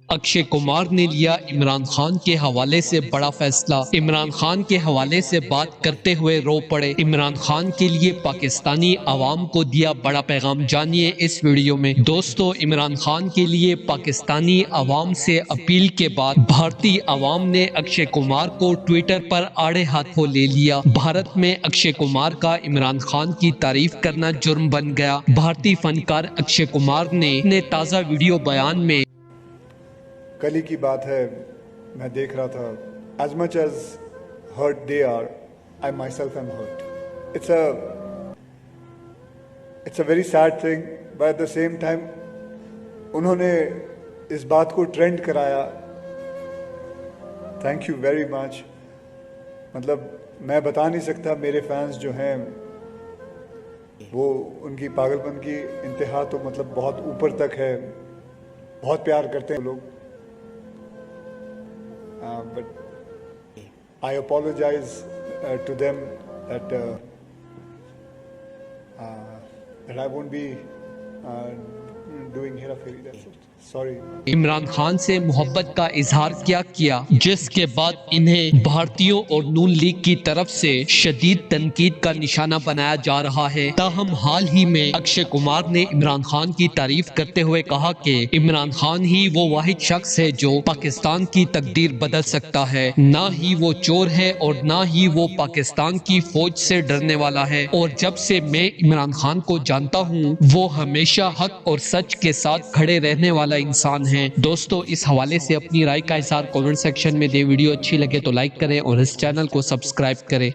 اکشے کمار نے لیا عمران خان کے حوالے سے بڑا فیصلہ۔ عمران خان کے حوالے سے بات کرتے ہوئے رو پڑے۔ عمران خان کے لیے پاکستانی عوام کو دیا بڑا پیغام، جانیے اس ویڈیو میں۔ دوستو، عمران خان کے لیے پاکستانی عوام سے اپیل کے بعد بھارتی عوام نے اکشے کمار کو ٹویٹر پر آڑے ہاتھوں لے لیا۔ بھارت میں اکشے کمار کا عمران خان کی تعریف کرنا جرم بن گیا۔ بھارتی فنکار اکشے کمار نے اپنے تازہ ویڈیو بیان میں کل ہی کی بات ہے، میں دیکھ رہا تھا as much as hurt they are, I myself am hurt. It's a very sad thing, but at the same time انہوں نے اس بات کو ٹرینڈ کرایا. Thank you very much. مطلب میں بتا نہیں سکتا، میرے فینس جو ہیں وہ ان کی پاگل پن کی انتہا تو مطلب بہت اوپر تک ہے، بہت پیار کرتے ہیں لوگ. But I apologize to them that I won't be doing hera pheri. That's it. Sorry. Imran Khan سے محبت کا اظہار کیا جس کے بعد انہیں بھارتیوں اور نون لیگ کی طرف سے شدید تنقید کا نشانہ بنایا جا رہا ہے. تاہم حال ہی میں اکشے کمار نے عمران خان کی تعریف کرتے ہوئے کہا کہ عمران خان ہی وہ واحد شخص ہے جو پاکستان کی تقدیر بدل سکتا ہے. نہ ہی وہ چور ہے اور نہ ہی وہ پاکستان کی فوج سے ڈرنے والا ہے، اور جب سے میں عمران خان کو جانتا ہوں وہ ہمیشہ حق اور سچ کے ساتھ کھڑے رہنے والا انسان ہیں. دوستو، اس حوالے سے اپنی رائے کا اظہار کمنٹ سیکشن میں دیں. ویڈیو اچھی لگے تو لائک کریں اور اس چینل کو سبسکرائب کریں.